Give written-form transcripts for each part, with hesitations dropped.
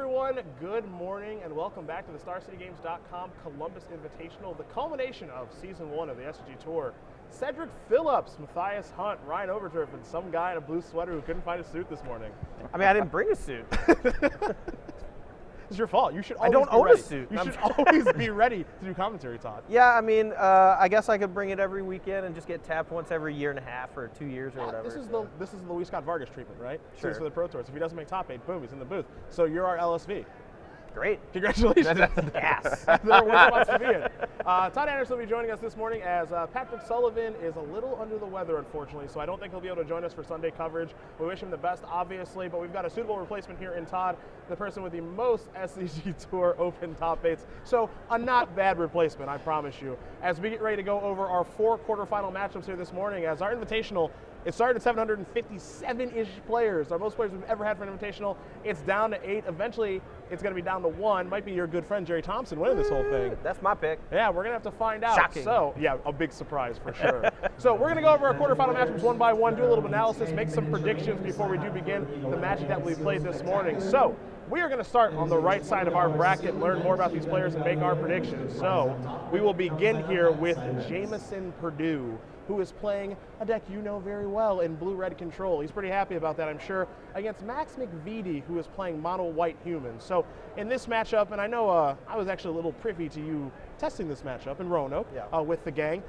everyone, good morning and welcome back to the StarCityGames.com Columbus Invitational, the culmination of Season 1 of the SCG Tour. Cedric Phillips, Matthias Hunt, Ryan Overturf, and some guy in a blue sweater who couldn't find a suit this morning. I mean, I didn't bring a suit. It's your fault. You should always I don't be own ready. a suit. You should always be ready to do commentary, Todd. Yeah, I mean, I guess I could bring it every weekend and just get tapped once every year and a half or 2 years or whatever. This is the Luis Scott Vargas treatment, right? Sure. This is for the Pro Tour. So if he doesn't make top 8, boom, he's in the booth. So you're our LSV. Great. Congratulations. Yes. There are worse spots to be in. Todd Anderson will be joining us this morning as Patrick Sullivan is a little under the weather, unfortunately, so I don't think he'll be able to join us for Sunday coverage. We wish him the best, obviously, but we've got a suitable replacement here in Todd, the person with the most SCG Tour Open top 8s. So a not bad replacement, I promise you. As we get ready to go over our 4 quarterfinal matchups here this morning, as our Invitational, it started at 757-ish players, our most players we've ever had for an Invitational. It's down to 8. Eventually, it's going to be down to 1. Might be your good friend Jerry Thompson winning this whole thing. That's my pick. Yeah, we're going to have to find out. Shocking. So, yeah, a big surprise for sure. So we're going to go over our quarterfinal matchups one by one, do a little analysis, make some predictions before we do begin the match that we played this morning. So we are going to start on the right side of our bracket, learn more about these players, and make our predictions. So we will begin here with Jamison Perdue, who is playing a deck you know very well in blue-red control. He's pretty happy about that, I'm sure, against Max McVitie, who is playing mono-white humans. So in this matchup, and I know I was actually a little privy to you testing this matchup in Roanoke with the gang.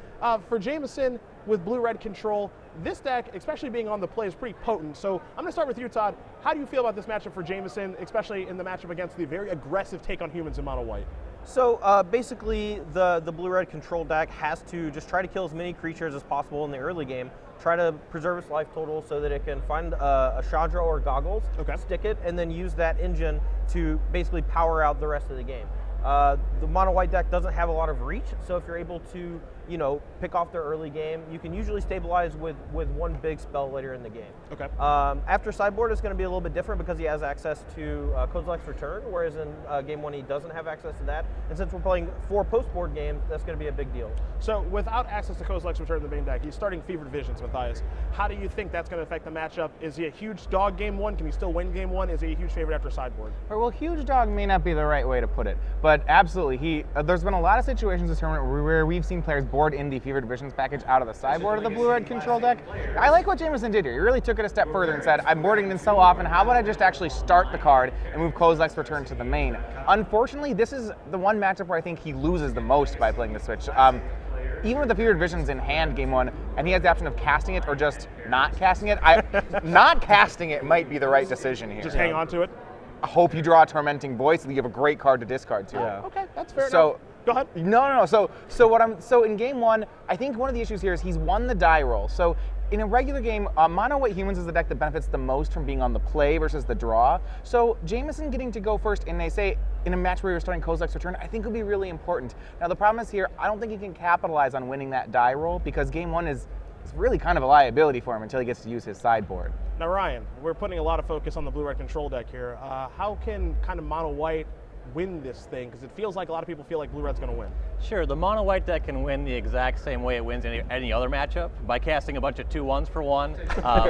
For Jamison with blue-red control, this deck, especially being on the play, is pretty potent. So I'm going to start with you, Todd. How do you feel about this matchup for Jamison, especially in the matchup against the very aggressive take on humans in mono-white? So basically, the blue-red control deck has to just try to kill as many creatures as possible in the early game, try to preserve its life total so that it can find a Chandra or Goggles, stick it, and then use that engine to basically power out the rest of the game. The mono-white deck doesn't have a lot of reach, so if you're able to, pick off their early game, you can usually stabilize with one big spell later in the game. Okay. After sideboard, it's going to be a little bit different because he has access to Kozilek's Return, whereas in game 1 he doesn't have access to that. And since we're playing 4 post-board games, that's going to be a big deal. So without access to Kozilek's Return in the main deck, he's starting Fevered Visions, Matthias. How do you think that's going to affect the matchup? Is he a huge dog game 1? Can he still win game 1? Is he a huge favorite after sideboard? Well, huge dog may not be the right way to put it, but absolutely, there's been a lot of situations this tournament where we've seen players board in the Fevered Visions package out of the sideboard of the blue-red control deck. I like what Jamison did here. He really took it a step further and said, I'm boarding this so often, how about I just actually start the card and move Kozilek's Return to the main? Unfortunately, this is the one matchup where I think he loses the most by playing the switch. Even with the Fevered Visions in hand game 1, and he has the option of casting it or just not casting it, not casting it might be the right decision here. Just hang on to it? I hope you draw a Tormenting Voice and you have a great card to discard too. Yeah. Okay, that's fair enough. Go ahead. No. So in game 1, I think one of the issues here is he's won the die roll. So in a regular game, mono-white humans is the deck that benefits the most from being on the play versus the draw. So Jamison getting to go first, and they say in a match where you're starting Kozilek's Return, I think would be really important. Now the problem is here, I don't think he can capitalize on winning that die roll because game 1 is really kind of a liability for him until he gets to use his sideboard. Now Ryan, we're putting a lot of focus on the blue-red control deck here. How can kind of mono-white win this thing? Because it feels like a lot of people feel like blue-red's going to win. Sure, the mono-white deck can win the exact same way it wins any other matchup, by casting a bunch of 2/1s for 1,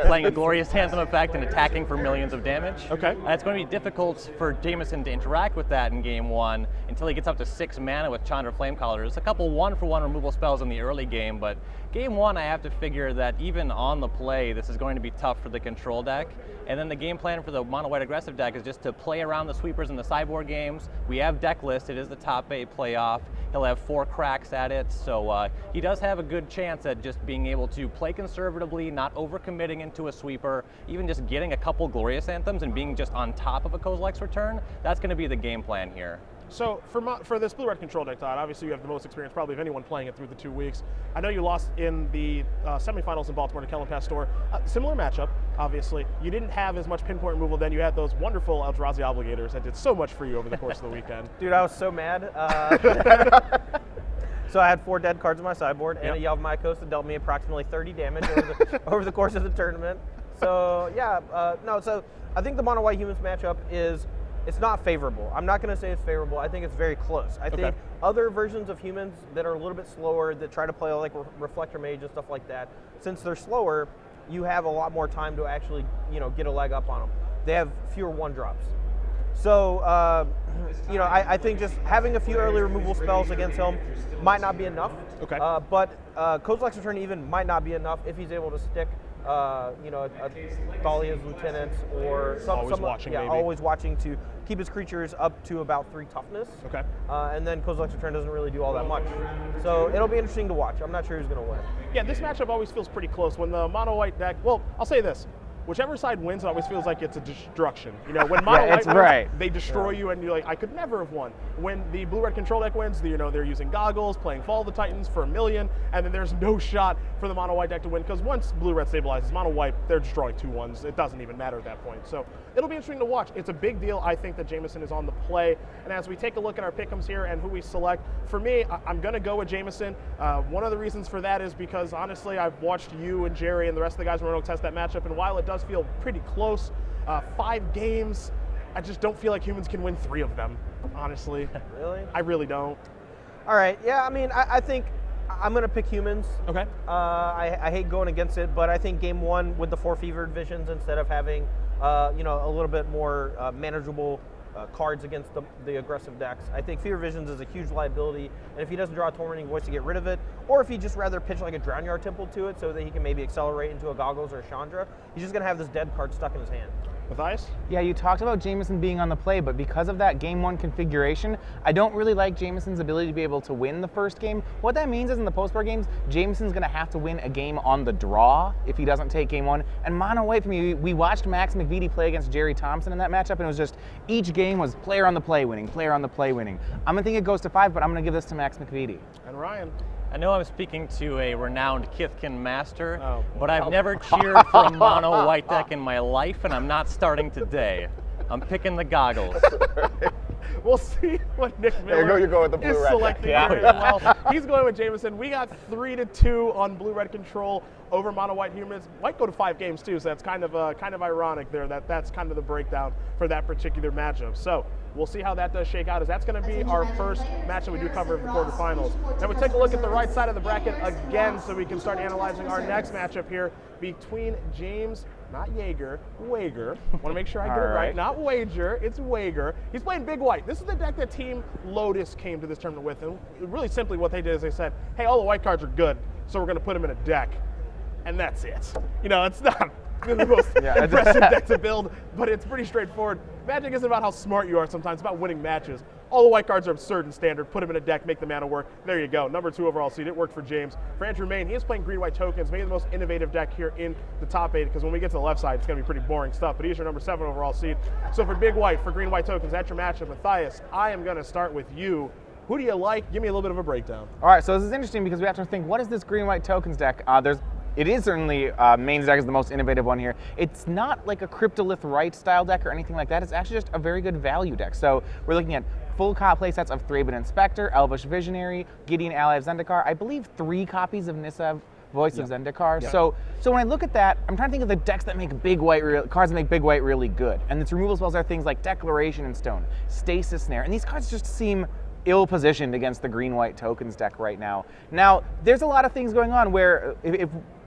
playing a Glorious Anthem effect and attacking for millions of damage. Okay. It's going to be difficult for Jamison to interact with that in game 1 until he gets up to 6 mana with Chandra Flamecaller. There's a couple 1-for-1 removal spells in the early game, but game 1 I have to figure that even on the play, this is going to be tough for the control deck. And then the game plan for the mono-white aggressive deck is just to play around the sweepers in the sideboard games. We have deck list, it is the top 8 playoff. He'll have 4 cracks at it, so he does have a good chance at just being able to play conservatively, not overcommitting into a sweeper, even just getting a couple Glorious Anthems and being just on top of a Kozilek's Return. That's going to be the game plan here. So for this blue-red control deck, Todd, obviously you have the most experience probably of anyone playing it through the 2 weeks. I know you lost in the semifinals in Baltimore to Kellen Pastor. Similar matchup, obviously. You didn't have as much pinpoint removal then. You had those wonderful Eldrazi Obligators that did so much for you over the course of the weekend. Dude, I was so mad. So I had 4 dead cards in my sideboard, and a Yavimaya that dealt me approximately 30 damage over the course of the tournament. So yeah, so I think the mono-white humans matchup it's not favorable. I'm not going to say it's favorable. I think it's very close. I think other versions of humans that are a little bit slower, that try to play like Reflector Mage and stuff like that, since they're slower, you have a lot more time to actually, get a leg up on them. They have fewer 1-drops. So, you know, I think just having a few early removal spells against him might not be enough. Okay. But Kozilek's Return even might not be enough if he's able to stick, you know, a Thalia's Lieutenant or always watching to keep his creatures up to about 3 toughness. Okay. And then Kozilek's Return doesn't really do all that much. So it'll be interesting to watch. I'm not sure who's going to win. Yeah, this matchup always feels pretty close. When the mono-white deck, well, I'll say this. Whichever side wins, it always feels like it's a destruction. You know, when mono-white wins, they destroy you, and you're like, I could never have won. When the blue-red control deck wins, you know, they're using goggles, playing Fall of the Titans for 1 million, and then there's no shot for the mono-white deck to win, because once blue-red stabilizes, mono-white, they're just drawing 2-1s. It doesn't even matter at that point. So it'll be interesting to watch. It's a big deal. I think that Jameson is on the play. And as we take a look at our pick'ems here and who we select, for me, I'm going to go with Jameson. One of the reasons for that is because, honestly, I've watched you and Jerry and the rest of the guys in Roanoke test that matchup, and while it does feel pretty close, 5 games, I just don't feel like humans can win 3 of them, honestly. Really? I really don't. All right. Yeah, I mean, I think I'm going to pick humans. Okay. I hate going against it, but I think game 1 with the 4 fevered visions, instead of having you know, a little bit more manageable cards against the aggressive decks, I think Fever Visions is a huge liability, and if he doesn't draw a Tormenting Voice to get rid of it, or if he'd just rather pitch like a Drownyard Temple to it so that he can maybe accelerate into a Goggles or a Chandra, he's just going to have this dead card stuck in his hand. Matthias? Yeah, you talked about Jameson being on the play, but because of that game 1 configuration, I don't really like Jameson's ability to be able to win the first game. What that means is in the post-war games, Jameson's going to have to win a game on the draw if he doesn't take game 1. And mono white for me, we watched Max McVitie play against Jerry Thompson in that matchup, and it was just each game was player on the play winning, player on the play winning. I'm going to think it goes to 5, but I'm going to give this to Max McVitie. And Ryan? I know I'm speaking to a renowned Kithkin master, but I've never cheered for a mono white deck in my life, and I'm not starting today. I'm picking the Goggles. We'll see what Nick Miller There you go with the blue is red selecting deck. here as well. He's going with Jameson. We got 3-2 on blue-red control over mono-white humans. Might go to 5 games too, so that's kind of ironic there. That's kind of the breakdown for that particular matchup. So we'll see how that does shake out, as that's going to be our first match that we do cover in the quarterfinals. Now we take a look at the right side of the bracket again, so we can start analyzing our next matchup here between James, not Jaeger, Wager. Want to make sure I get it right. Not Wager, it's Wager. He's playing Big White. This is the deck that Team Lotus came to this tournament with, and really simply what they did is they said, hey, all the white cards are good, so we're going to put them in a deck. And that's it. You know, it's not the most impressive deck to build, but it's pretty straightforward. Magic isn't about how smart you are sometimes, it's about winning matches. All the white cards are absurd and standard. Put them in a deck, make the mana work. There you go. Number 2 overall seed. It worked for James. For Andrew Main, he is playing green-white tokens, maybe the most innovative deck here in the top 8, because when we get to the left side, it's going to be pretty boring stuff, but he's your number 7 overall seed. So for Big White, for green-white tokens, that's your matchup. Matthias, I am going to start with you. Who do you like? Give me a little bit of a breakdown. All right, so this is interesting because we have to think, what is this green-white tokens deck? It is certainly, Main's deck is the most innovative one here. It's not like a Cryptolith Right style deck or anything like that. It's actually just a very good value deck. So we're looking at full play sets of Thraben Inspector, Elvish Visionary, Gideon Ally of Zendikar, I believe 3 copies of Nissa Voice of Zendikar. So when I look at that, I'm trying to think of the decks that make Big White, cards that make Big White really good. And its removal spells are things like Declaration in Stone, Stasis Snare, and these cards just seem ill-positioned against the green-white tokens deck right now. Now, there's a lot of things going on where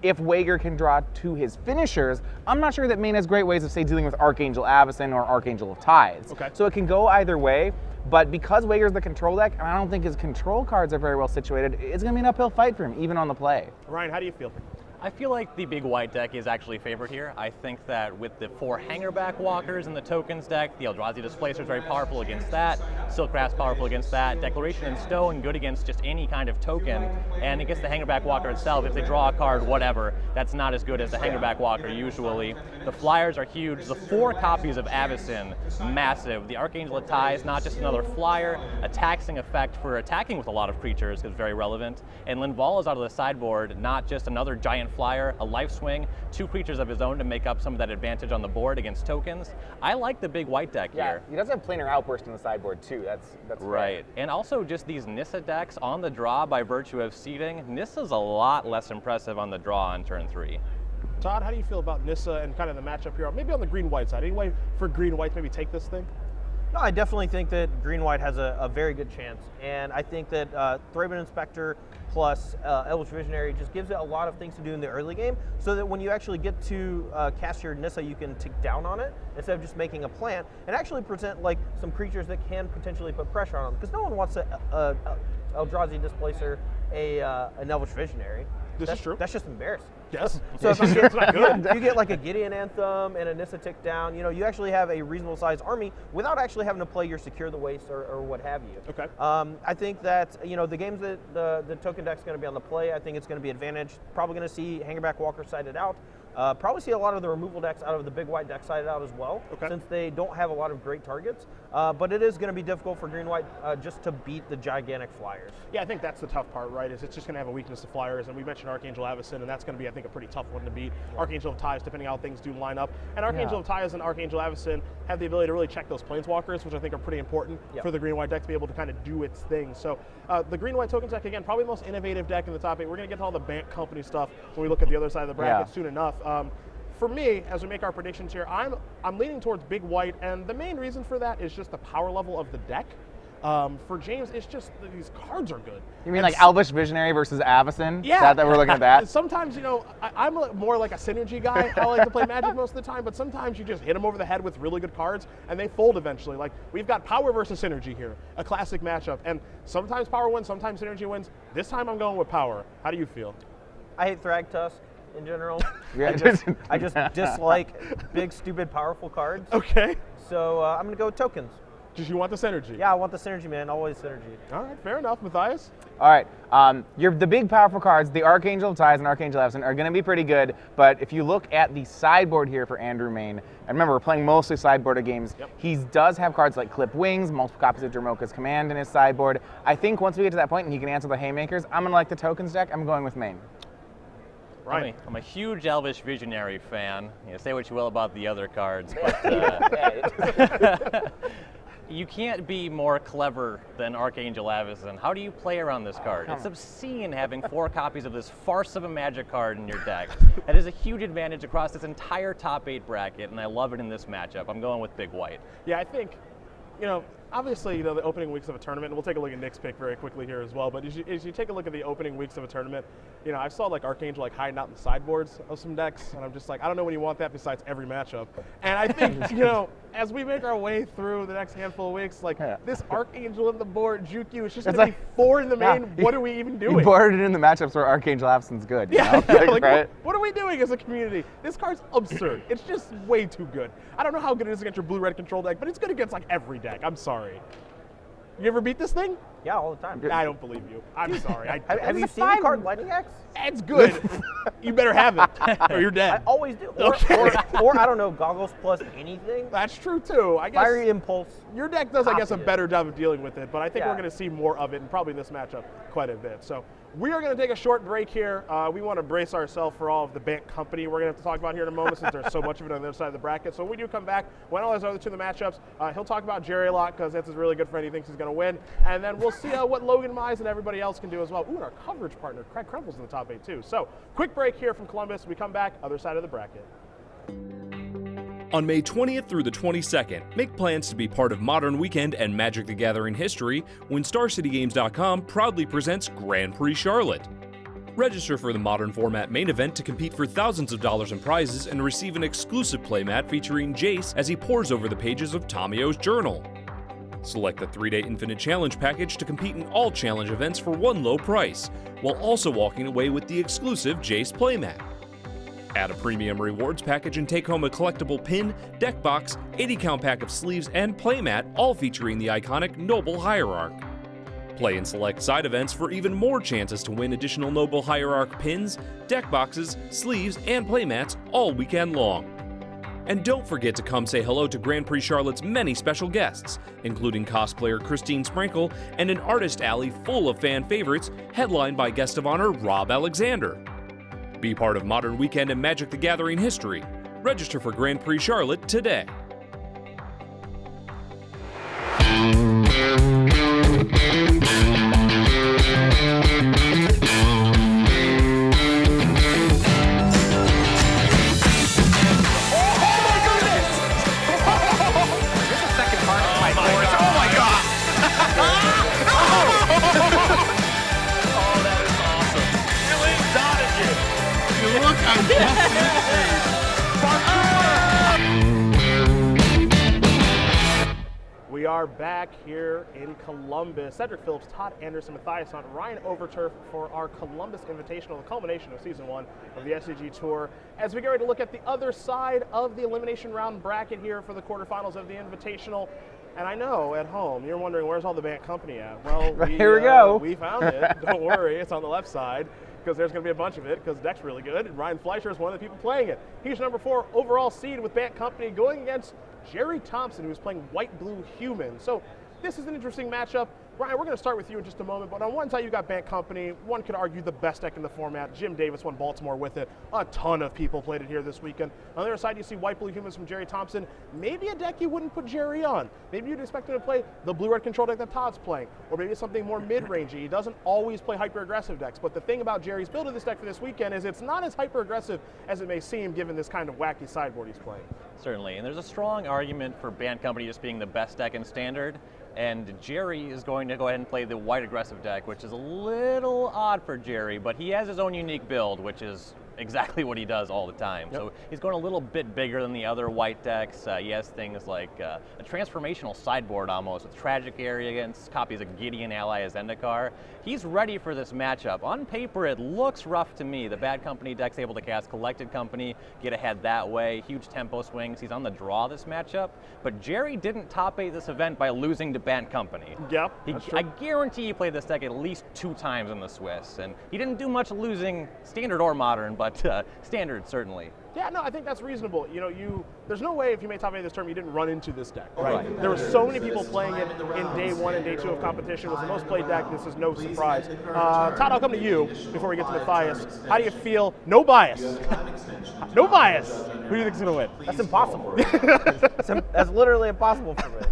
if Wager can draw to his finishers, I'm not sure that Main has great ways of, say, dealing with Archangel Avacyn or Archangel of Tides. Okay. So it can go either way, but because Wager's the control deck, and I don't think his control cards are very well situated, it's going to be an uphill fight for him, even on the play. Ryan, how do you feel? I feel like the Big White deck is actually favored here. I think that with the 4 Hangerback Walkers in the tokens deck, the Eldrazi Displacer is very powerful against that, Silkraft's powerful against that, Declaration in Stone good against just any kind of token, and against the Hangerback Walker itself, if they draw a card, whatever, that's not as good as the Hangerback Walker usually. The flyers are huge. The 4 copies of Avacyn, massive. The Archangel of Ties, not just another flyer, a taxing effect for attacking with a lot of creatures is very relevant, and Linval is out of the sideboard, not just another giant flyer, a life swing, 2 creatures of his own to make up some of that advantage on the board against tokens. I like the Big White deck here. He does have Planar Outburst in the sideboard too. That's right. And also just these Nissa decks on the draw by virtue of seeding. Nissa's a lot less impressive on the draw on turn 3. Todd, how do you feel about Nissa and kind of the matchup here? Maybe on the green-white side. Any way for green-white to maybe take this thing? No, I definitely think that green-white has a very good chance, and I think that Thraben Inspector plus Elvish Visionary just gives it a lot of things to do in the early game, so that when you actually get to cast your Nissa, you can tick down on it instead of just making a plant, and actually present like some creatures that can potentially put pressure on them, because no one wants a Eldrazi Displacer, an Elvish Visionary. This is true. That's just embarrassing. Yes. So if you get like a Gideon Anthem and a Nissa tick down, you actually have a reasonable sized army without actually having to play your Secure the Waste or what have you. Okay. I think that the games that the token deck's going to be on the play, I think it's going to be advantage. Probably going to see Hangerback Walker sided out. Probably see a lot of the removal decks out of the big white deck sided out as well, since they don't have a lot of great targets. But it is going to be difficult for green-white just to beat the gigantic flyers. Yeah, I think that's the tough part, right? Is it's just going to have a weakness to flyers, and we mentioned Archangel Avacyn, and that's going to be, I think, a pretty tough one to beat. Yeah. Archangel of Ties, depending on how things do line up, and Archangel of Ties and Archangel Avacyn have the ability to really check those planeswalkers, which I think are pretty important for the green-white deck to be able to kind of do its thing. So the green-white token deck, again, probably the most innovative deck in the top 8. We're going to get to all the bank company stuff when we look at the other side of the bracket soon enough. For me, as we make our predictions here, I'm leaning towards big white, and the main reason for that is just the power level of the deck. For James, it's just these cards are good. You mean like Elvish Visionary versus Avacyn? Yeah. That we're looking at that? Sometimes, I'm more like a synergy guy. I like to play Magic most of the time, but sometimes you just hit them over the head with really good cards, and they fold eventually. Like, we've got Power versus Synergy here, a classic matchup, and sometimes Power wins, sometimes Synergy wins. This time I'm going with Power. How do you feel? I hate Thragtusk in general. Yeah. I just dislike big, stupid, powerful cards. Okay. So I'm going to go with tokens. Just you want the synergy? Yeah, I want the synergy, man. Always synergy. All right, fair enough. Matthias? All right. The big powerful cards, the Archangel of Ties and Archangel Avacyn, are going to be pretty good, but if you look at the sideboard here for Andrew Main, and remember, we're playing mostly sideboarded games, he does have cards like Clip Wings, multiple copies of Dromoka's Command in his sideboard. I think once we get to that point and he can answer the Haymakers, I'm going to like the tokens deck. I'm going with Main. Right. I'm a huge Elvish Visionary fan. Say what you will about the other cards, but you can't be more clever than Archangel Avacyn. How do you play around this card? It's obscene having 4 copies of this farce of a Magic card in your deck. That is a huge advantage across this entire top 8 bracket, and I love it in this matchup. I'm going with big white. Yeah, I think, obviously, the opening weeks of a tournament, and we'll take a look at Nick's pick very quickly here as well, but as you take a look at the opening weeks of a tournament, I saw like Archangel hiding out in the sideboards of some decks, and I'm just like, I don't know when you want that besides every matchup. And I think, as we make our way through the next handful of weeks, this Archangel in the board, Juke you, it's just going to be 4 in the main. What are we even doing? You boarded it in the matchups where Archangel Avacyn's good. Right? What are we doing as a community? This card's absurd. It's just way too good. I don't know how good it is against your blue-red control deck, but it's good against every deck. I'm sorry. You ever beat this thing? Yeah, all the time. I don't believe you. I'm sorry. Have you seen the card Lightning Axe? It's good. You better have it, or you're dead. I always do. Or I don't know, Goggles plus anything. That's true too. I guess Fiery Impulse. Your deck does, I guess, a better job of dealing with it, but I think we're going to see more of it, and probably in this matchup quite a bit. So we are going to take a short break here. We want to brace ourselves for all of the bank company we're going to have to talk about here in a moment, since there's so much of it on the other side of the bracket. So when we do come back, when all those other 2 of the matchups, he'll talk about Jerry a lot, because that's his really good friend. He thinks he's going to win. And then we'll see what Logan Mize and everybody else can do as well. Ooh, and our coverage partner, Craig Krempel's in the top 8 too. So quick break here from Columbus. We come back, other side of the bracket. On May 20th through the 22nd, make plans to be part of Modern Weekend and Magic the Gathering history when StarCityGames.com proudly presents Grand Prix Charlotte. Register for the Modern Format main event to compete for thousands of dollars in prizes and receive an exclusive playmat featuring Jace as he pores over the pages of Tomio's journal. Select the 3-day Infinite Challenge package to compete in all challenge events for one low price, while also walking away with the exclusive Jace playmat. Add a premium rewards package and take home a collectible pin, deck box, 80-count pack of sleeves, and playmat, all featuring the iconic Noble Hierarch. Play in select side events for even more chances to win additional Noble Hierarch pins, deck boxes, sleeves, and playmats all weekend long. And don't forget to come say hello to Grand Prix Charlotte's many special guests, including cosplayer Christine Sprinkle and an artist alley full of fan favorites, headlined by guest of honor Rob Alexander. Be part of Modern Weekend and Magic the Gathering history. Register for Grand Prix Charlotte today. are back here in Columbus. Cedric Phillips, Todd Anderson, Matthias Hunt, Ryan Overturf for our Columbus Invitational, the culmination of Season 1 of the SCG Tour. As we get ready to look at the other side of the elimination round bracket here for the quarterfinals of the Invitational. And I know at home you're wondering, where's all the Bant Company at? Well, here we go. We found it. Don't worry, it's on the left side, because there's going to be a bunch of it, because the deck's really good, and Ryan Fleischer is one of the people playing it. He's number 4 overall seed with Bant Company, going against Jerry Thompson, who's playing White-Blue Human. So this is an interesting matchup. Ryan, we're going to start with you in just a moment, but on one side you got Bant Company. One could argue the best deck in the format. Jim Davis won Baltimore with it. A ton of people played it here this weekend. On the other side, you see White-Blue Humans from Jerry Thompson. Maybe a deck you wouldn't put Jerry on. Maybe you'd expect him to play the blue-red control deck that Todd's playing, or maybe something more mid-rangey. He doesn't always play hyper-aggressive decks, but the thing about Jerry's build of this deck for this weekend is it's not as hyper-aggressive as it may seem given this kind of wacky sideboard he's playing. Certainly, and there's a strong argument for Bant Company just being the best deck in Standard, and Jerry is going to go ahead and play the white aggressive deck, which is a little odd for Jerry, but he has his own unique build, which is exactly what he does all the time. Yep. So he's going a little bit bigger than the other white decks. He has things like a transformational sideboard almost with Tragic Arrogance, copies of Gideon Ally as Zendikar. He's ready for this matchup. On paper, it looks rough to me. The Bad Company deck's able to cast Collected Company, get ahead that way, huge tempo swings. He's on the draw this matchup, but Jerry didn't top 8 this event by losing to Bad Company. Yep, I guarantee he played this deck at least 2 times in the Swiss, and he didn't do much losing Standard or Modern, but Standard certainly. Yeah, no, I think that's reasonable. You know, there's no way if you made top 8 this term you didn't run into this deck, right? There were so many people playing it in day 1 and day 2 of competition. It was the most played deck. This is no surprise. Todd, I'll come to you before we get to Matthias. How do you feel? No bias. No bias. Who do you think's going to win? That's impossible. That's literally impossible for me.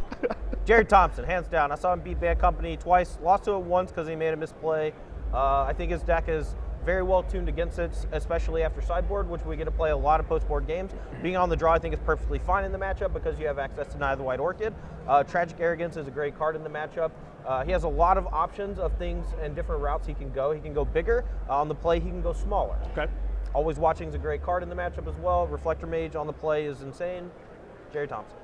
Jerry Thompson, hands down. I saw him beat Bad Company twice. Lost to it once because he made a misplay. I think his deck is very well tuned against it, especially after sideboard, which we get to play a lot of post-board games. Being on the draw, I think, is perfectly fine in the matchup because you have access to Night of the White Orchid. Tragic Arrogance is a great card in the matchup. He has a lot of options of things and different routes he can go. He can go bigger. On the play, he can go smaller. Okay. Always Watching is a great card in the matchup as well. Reflector Mage on the play is insane. Jerry Thompson.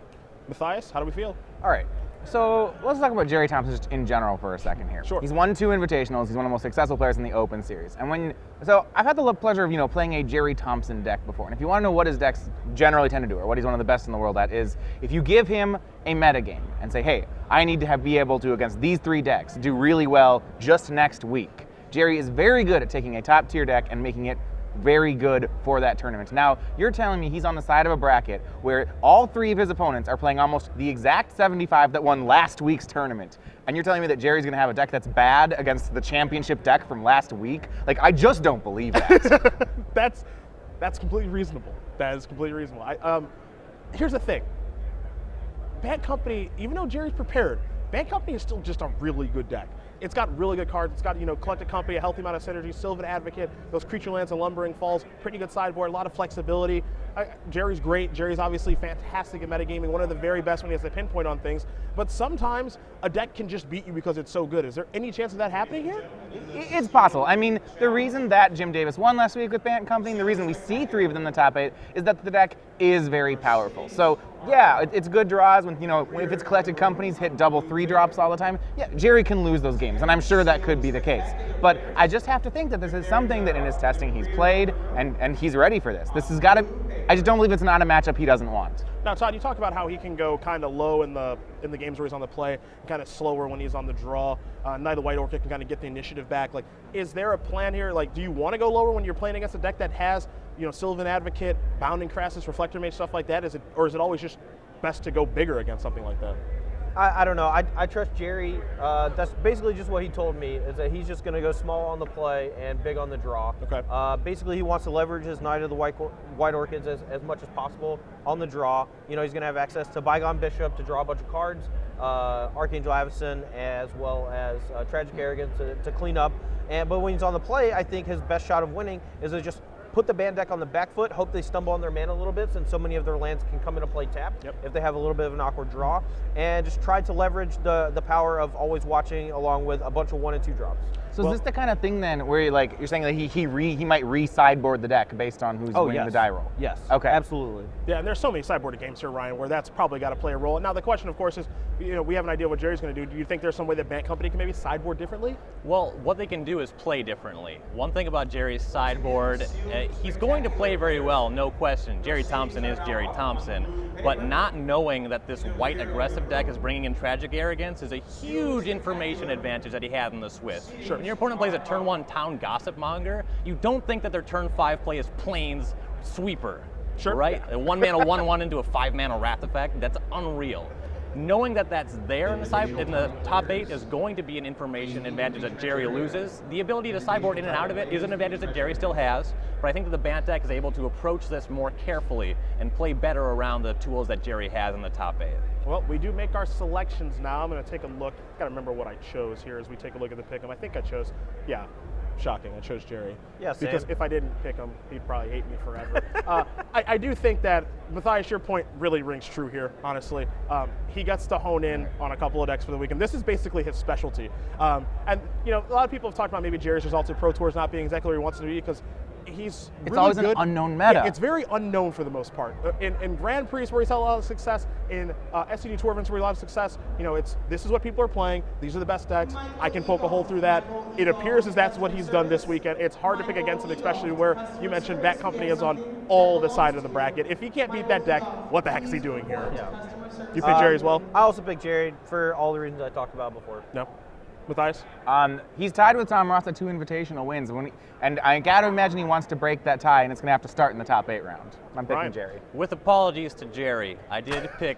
Matthias, how do we feel? All right. So let's talk about Jerry Thompson just in general for a second here. Sure. He's won 2 invitationals. He's one of the most successful players in the Open Series. And so I've had the pleasure of playing a Jerry Thompson deck before. And if you want to know what his decks generally tend to do, or what he's one of the best in the world at, is if you give him a metagame and say, hey, I need to be able to, against these 3 decks, do really well just next week. Jerry is very good at taking a top tier deck and making it very good for that tournament. Now, you're telling me he's on the side of a bracket where all 3 of his opponents are playing almost the exact 75 that won last week's tournament. And you're telling me that Jerry's going to have a deck that's bad against the championship deck from last week? Like, I just don't believe that. That's completely reasonable. That is completely reasonable. Here's the thing. Bad Company, even though Jerry's prepared, Bad Company is still just a really good deck. It's got really good cards. It's got, Collected Company, a healthy amount of synergy, Sylvan Advocate, those Creature Lands and Lumbering Falls, pretty good sideboard, a lot of flexibility. Jerry's great. Jerry's obviously fantastic at metagaming, one of the very best when he has to pinpoint on things. But sometimes a deck can just beat you because it's so good. Is there any chance of that happening here? It's possible. I mean, the reason that Jim Davis won last week with Bant Company, and the reason we see 3 of them in the top 8, is that the deck is very powerful. So yeah, it's good draws when, if it's Collected Companies hit double 3 drops all the time. Yeah, Jerry can lose those games, and I'm sure that could be the case. But I just have to think that this is something that in his testing he's played, and he's ready for this. This has got to. I just don't believe it's not a matchup he doesn't want. Now, Todd, you talk about how he can go kind of low in the games where he's on the play, kind of slower when he's on the draw. Night of the White Orchid can kind of get the initiative back. Like, is there a plan here? Like, do you want to go lower when you're playing against a deck that has, Sylvan Advocate, Bounding Crassus, Reflector Mage, stuff like that? Or is it always just best to go bigger against something like that? I don't know. I trust Jerry. That's basically just what he told me, is that he's just going to go small on the play and big on the draw. Okay. Basically, he wants to leverage his Knight of the White Orchids as much as possible on the draw. He's going to have access to Bygone Bishop to draw a bunch of cards, Archangel Avacyn, as well as Tragic Arrogance to clean up. But when he's on the play, I think his best shot of winning is to just put the band deck on the back foot, hope they stumble on their mana a little bit, since so many of their lands can come into play tapped if they have a little bit of an awkward draw, and just try to leverage the power of always watching along with a bunch of 1 and 2 drops. So is this the kind of thing then where you're saying that he might re-sideboard the deck based on who's winning the die roll? Yes. Okay. Absolutely. Yeah, and there's so many sideboarded games here, Ryan, where that's probably got to play a role. Now the question, of course, is we have an idea what Jerry's going to do. Do you think there's some way that Bant Company can maybe sideboard differently? Well, what they can do is play differently. One thing about Jerry's sideboard, he's going to play very well, no question. Jerry Thompson is Jerry Thompson, but not knowing that this white aggressive deck is bringing in Tragic Arrogance is a huge information advantage that he had in the Swiss. Sure. When your opponent plays a turn 1 Town Gossip Monger, you don't think that their turn 5 play is Plains Sweeper. Sure. Right? A 1 mana 1/1 into a 5 mana Wrath effect, that's unreal. Knowing that that's there in the top 8 is going to be an information advantage that Jerry loses. The ability to sideboard in and out of it is an advantage that Jerry still has, but I think that the Bant deck is able to approach this more carefully and play better around the tools that Jerry has in the top 8. Well, we do make our selections now. I'm going to take a look. Got to remember what I chose here as we take a look at the pick'em. I think I chose, shocking, I chose Jerry. Yeah, same. Because if I didn't pick him, he'd probably hate me forever. I do think that, Matthias, your point really rings true here, honestly. He gets to hone in on a couple of decks for the weekend. This is basically his specialty. And, a lot of people have talked about maybe Jerry's results at Pro Tours not being exactly where he wants to be because it's really always good. an unknown meta. Yeah, it's very unknown for the most part. In Grand Prix where he's had a lot of success, in SCG Tour events where he had a lot of success, this is what people are playing. These are the best decks. I can poke a hole through that. It appears as that's what he's done this weekend. It's hard to pick against him, especially where you mentioned Bat Company is on all the side of the bracket. If he can't beat that deck, what the heck is he doing here? Yeah. You pick Jerry as well? I also picked Jerry for all the reasons I talked about before. No. Matthias? He's tied with Tom Roth at 2 invitational wins, and I got to imagine he wants to break that tie, and it's going to have to start in the top 8 round. I'm picking Ryan. Jerry. With apologies to Jerry, I did pick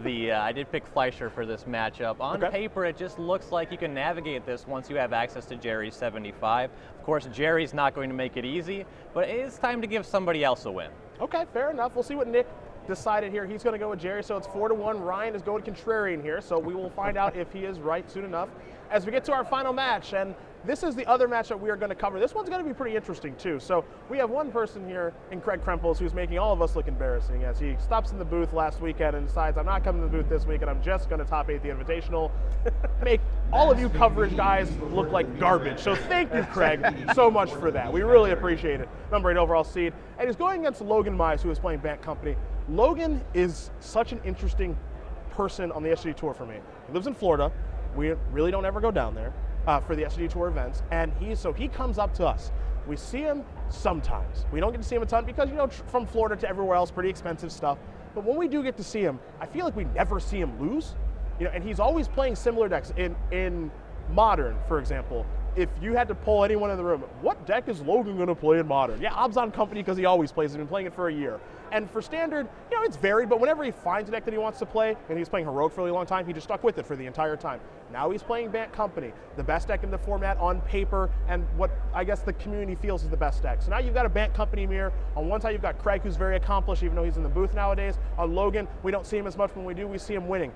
I did pick Fleischer for this matchup. On paper, it just looks like you can navigate this once you have access to Jerry's 75. Of course, Jerry's not going to make it easy, but it is time to give somebody else a win. Okay, fair enough. We'll see what Nick decided here. He's going to go with Jerry, so it's 4-1. Ryan is going contrarian here, so we will find out if he is right soon enough as we get to our final match. And this is the other match that we are going to cover. This one's going to be pretty interesting, too. So we have one person here in Craig Krempels who's making all of us look embarrassing as he stops in the booth last weekend and decides, I'm not coming to the booth this week, and I'm just going to top 8 the Invitational. Make all of you coverage guys look like garbage. So thank you, Craig, so much for that. We really appreciate it. Number 8 overall seed. And he's going against Logan Mize, who is playing Bant Company. Logan is such an interesting person on the SCG Tour for me. He lives in Florida. We really don't ever go down there for the SCG Tour events, and he comes up to us. We see him sometimes. We don't get to see him a ton because, from Florida to everywhere else, pretty expensive stuff. But when we do get to see him, I feel like we never see him lose. And he's always playing similar decks. In Modern, for example, if you had to poll anyone in the room, what deck is Logan going to play in Modern? Yeah, Obzon Company, because he always plays. He's been playing it for a year. And for Standard, it's varied, but whenever he finds a deck that he wants to play, and he's playing Heroic for a really long time, he just stuck with it for the entire time. Now he's playing Bant Company, the best deck in the format on paper, and what I guess the community feels is the best deck. So now you've got a Bant Company mirror. On one side, you've got Craig, who's very accomplished, even though he's in the booth nowadays. On Logan, we don't see him as much. When we do, we see him winning.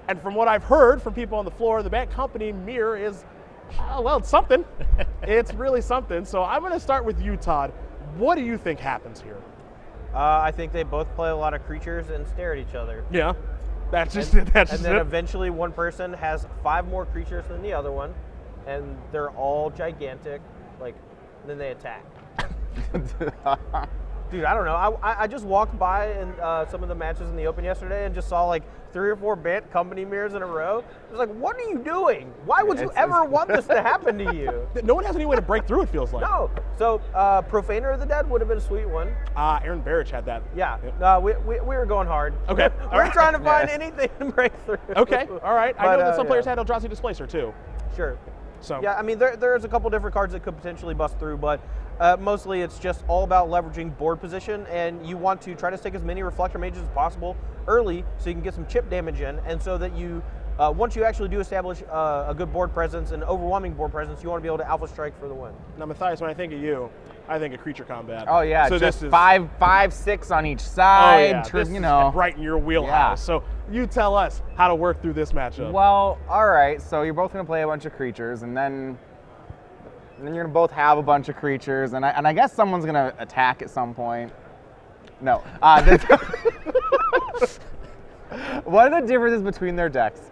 And from what I've heard from people on the floor, the Bant Company mirror is, well, it's something. It's really something. So I'm going to start with you, Todd. What do you think happens here? I think they both play a lot of creatures and stare at each other. Yeah, that's just it. And then eventually one person has 5 more creatures than the other one, and they're all gigantic, and then they attack. Dude, I don't know. I just walked by in some of the matches in the Open yesterday and just saw 3 or 4 Bant Company mirrors in a row. I was like, what are you doing? Why would you ever want this to happen to you? No one has any way to break through, it feels like. No. So Profaner of the Dead would have been a sweet one. Aaron Barrich had that. Yeah. Yep. We were going hard. Okay. We're trying to find anything to break through. Okay. All right. I know that some players had Eldrazi Displacer too. Sure. So. Yeah, I mean, there's a couple different cards that could potentially bust through, but mostly it's just all about leveraging board position, and you want to try to stick as many Reflector Mages as possible early so you can get some chip damage in, and so that you, once you actually do establish a good board presence, an overwhelming board presence, you want to be able to Alpha Strike for the win. Now, Matthias, when I think of you, I think of creature combat. Oh yeah, so just this is 5, 6 on each side. Oh yeah, this is right in your wheelhouse. Yeah. So you tell us how to work through this matchup. Well, all right. So you're both going to play a bunch of creatures, and then And then you're gonna both have a bunch of creatures, and I guess someone's gonna attack at some point. No. One of the differences between their decks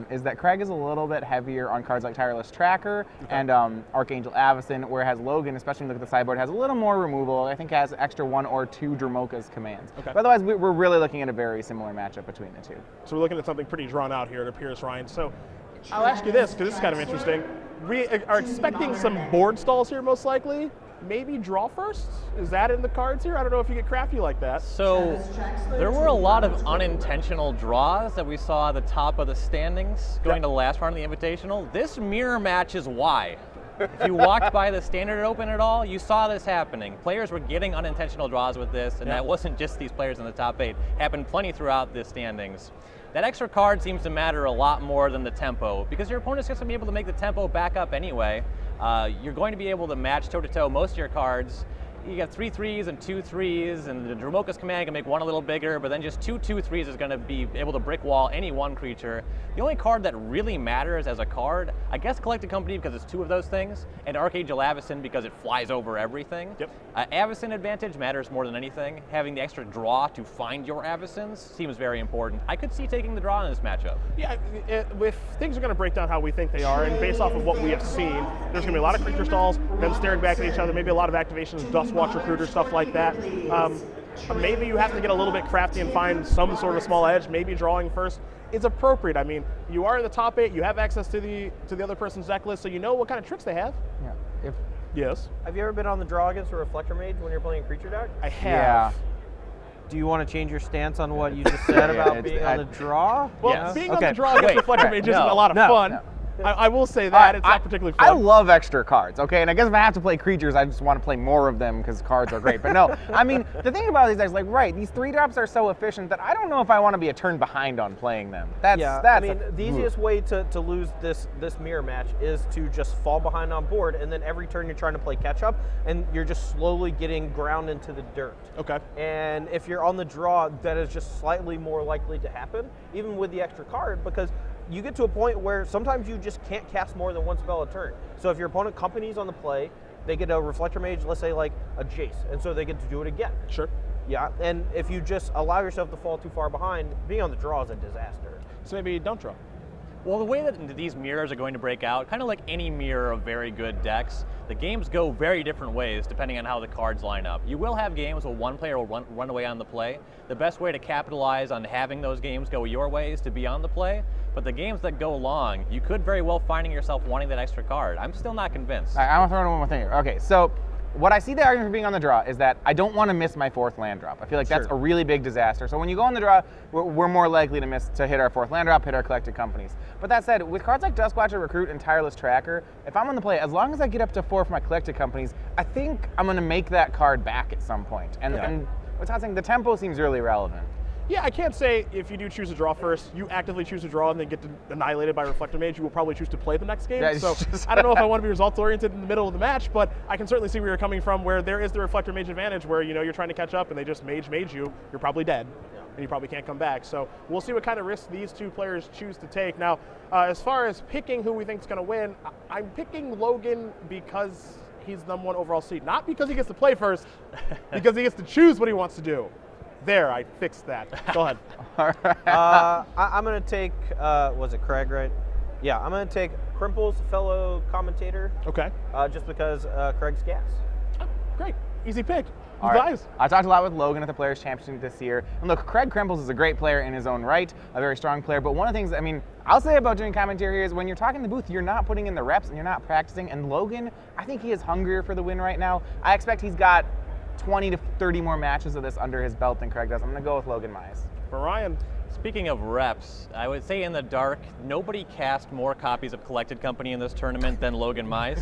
is that Craig is a little bit heavier on cards like Tireless Tracker and Archangel Avacyn, whereas Logan, especially when you look at the sideboard, has a little more removal. I think has extra 1 or 2 Dromoka's commands. Okay. But otherwise, we're really looking at a very similar matchup between the two. So we're looking at something pretty drawn out here, it appears, Ryan. So I'll ask you this, because this is kind of interesting. We are expecting some board stalls here, most likely. Maybe draw first? Is that in the cards here? I don't know if you get crafty like that. So there were a lot of unintentional draws that we saw at the top of the standings going to the last round of the Invitational. This mirror match is why. If you walked by the Standard Open at all, you saw this happening. Players were getting unintentional draws with this, and that wasn't just these players in the top 8. Happened plenty throughout the standings. That extra card seems to matter a lot more than the tempo, because your opponent's just going to be able to make the tempo back up anyway. You're going to be able to match toe-to-toe most of your cards. You got 3 3s and 2 3s, and the Dromoka's command can make one a little bigger, but then just 2 2 3s is going to be able to brick wall any one creature. The only card that really matters as a card, I guess Collected Company because it's 2 of those things, and Archangel Avacyn because it flies over everything. Avacyn advantage matters more than anything. Having the extra draw to find your Avacyns seems very important. I could see taking the draw in this matchup. Yeah, if things are going to break down how we think they are, and based off of what we have seen, there's going to be a lot of creature stalls, them staring back at each other, maybe a lot of activations, Dust Watch Recruiter, stuff like that. Maybe you have to get a little bit crafty and find some sort of small edge. Maybe drawing first is appropriate. I mean, you are in the top 8, you have access to the other person's deck list, so you know what kind of tricks they have. Yeah. Yes. Have you ever been on the draw against a Reflector Mage when you're playing a creature deck? I have. Yeah. Do you want to change your stance on what you just said about being on the draw? Well, being on the draw against Reflector Mage isn't a lot of fun. No. I will say that, it's not particularly fun. I love extra cards, okay? And I guess if I have to play creatures, I just want to play more of them because cards are great. But no, I mean, the thing about these decks, like, right, these 3-drops are so efficient that I don't know if I want to be a turn behind on playing them. That's I mean, the easiest way to lose this mirror match is to just fall behind on board, and then every turn you're trying to play catch up, and you're just slowly getting ground into the dirt. Okay. And if you're on the draw, that is just slightly more likely to happen, even with the extra card, because you get to a point where sometimes you just can't cast more than 1 spell a turn. So if your opponent companies on the play, they get a Reflector Mage, let's say like a Jace, and so they get to do it again. Sure. Yeah, and if you just allow yourself to fall too far behind, being on the draw is a disaster. So maybe don't draw. Well, the way that these mirrors are going to break out, kind of like any mirror of very good decks, the games go very different ways depending on how the cards line up. You will have games where one player will run away on the play. The best way to capitalize on having those games go your way is to be on the play. But the games that go long, you could very well finding yourself wanting that extra card. I'm still not convinced. I want to throw in one more thing here. Okay, so what I see the argument for being on the draw is that I don't want to miss my 4th land drop. I feel like that's a really big disaster. So when you go on the draw, we're more likely to hit our 4th land drop, hit our Collected Companies. But that said, with cards like Duskwatcher Recruit and Tireless Tracker, if I'm on the play, as long as I get up to 4 for my Collected Companies, I think I'm going to make that card back at some point. And what's happening, the tempo seems really relevant. Yeah, I can't say if you do choose to draw first, you actively choose to draw and then get annihilated by Reflector Mage, you will probably choose to play the next game. Yeah, so I don't know if I want to be results oriented in the middle of the match, but I can certainly see where you're coming from, where there is the Reflector Mage advantage, where you're trying to catch up and they just mage you, you're probably dead. And you probably can't come back. So we'll see what kind of risks these 2 players choose to take. Now, as far as picking who we think is going to win, I'm picking Logan because he's the #1 overall seed. Not because he gets to play first, because he gets to choose what he wants to do. There, I fixed that. Go ahead. I'm going to take, was it Craig, right? Yeah, I'm going to take Crimple's fellow commentator. Okay. Just because Craig's gas. Oh, great. Easy pick. All right. I talked a lot with Logan at the Players' Championship this year. And look, Craig Crimples is a great player in his own right, a very strong player. But one of the things, I mean, I'll say about doing commentary here is when you're talking in the booth, you're not putting in the reps and you're not practicing. And Logan, I think he is hungrier for the win right now. I expect he's got 20 to 30 more matches of this under his belt than Craig does. I'm going to go with Logan Mize. For Ryan. Speaking of reps, I would say in the dark, nobody cast more copies of Collected Company in this tournament than Logan Mize.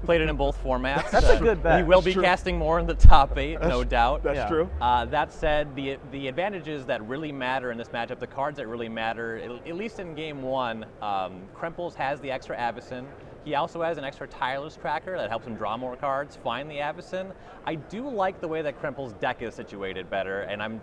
Played it in both formats. That's a good bet. He will be casting more in the top 8, no doubt. That's true. That said, the advantages that really matter in this matchup, the cards that really matter, at least in game 1, Crimples has the extra Avacyn. He also has an extra tireless tracker that helps him draw more cards, find the Avacyn. I do like the way that Krimpel's deck is situated better, and I'm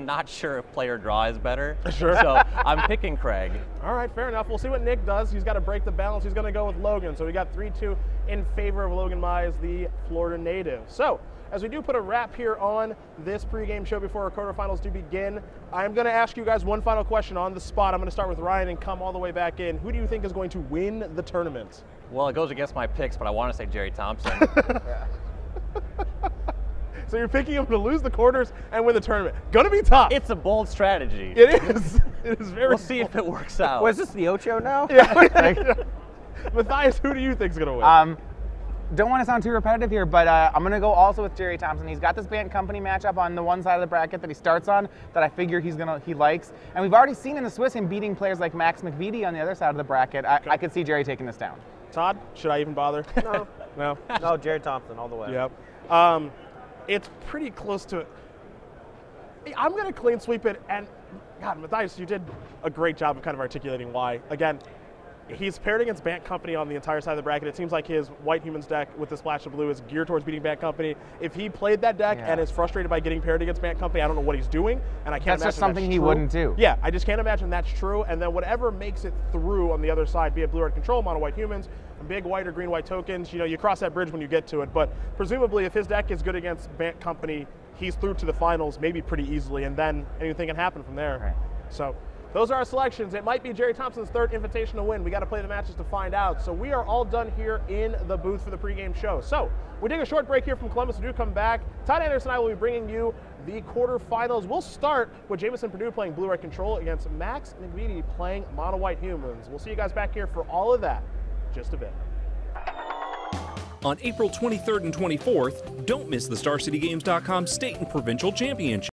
not sure if player draw is better. Sure. So I'm picking Craig. All right, fair enough. We'll see what Nick does. He's got to break the balance. He's going to go with Logan. So we got 3-2 in favor of Logan Mize, the Florida native. So as we do put a wrap here on this pregame show before our quarterfinals do begin, I'm going to ask you guys one final question on the spot. I'm going to start with Ryan and come all the way back in. Who do you think is going to win the tournament? Well, it goes against my picks, but I want to say Jerry Thompson. So you're picking him to lose the quarters and win the tournament. Gonna be tough. It's a bold strategy. It is. It is very. We'll see if it works out. Was this the Ocho now? Yeah. Matthias, who do you think is gonna win? Don't want to sound too repetitive here, but I'm going to go also with Jerry Thompson. He's got this Bant Company matchup on the one side of the bracket that he starts on that I figure he likes. And we've already seen in the Swiss him beating players like Max McVitie on the other side of the bracket. I could see Jerry taking this down. Todd, should I even bother? No. No? No, Jerry Thompson all the way. Yep. It's pretty close to it. I'm going to clean sweep it, and God, Matthias, you did a great job of kind of articulating why. Again, he's paired against Bant Company on the entire side of the bracket. It seems like his White Humans deck with the splash of blue is geared towards beating Bant Company. If he played that deck and is frustrated by getting paired against Bant Company, I don't know what he's doing, and I can't imagine that's just something he wouldn't do. Yeah, I just can't imagine that's true. And then whatever makes it through on the other side, be it blue-red control, mono White Humans, big white or green white tokens, you cross that bridge when you get to it. But presumably, if his deck is good against Bant Company, he's through to the finals maybe pretty easily, and then anything can happen from there. Right. So those are our selections. It might be Jerry Thompson's third invitational win. We got to play the matches to find out. So we are all done here in the booth for the pregame show. So we take a short break here from Columbus. We do come back. Todd Anderson and I will be bringing you the quarterfinals. We'll start with Jamison Purdue playing blue-red control against Max McVitie playing mono-white humans. We'll see you guys back here for all of that in just a bit. On April 23rd and 24th, don't miss the StarCityGames.com State and Provincial Championship.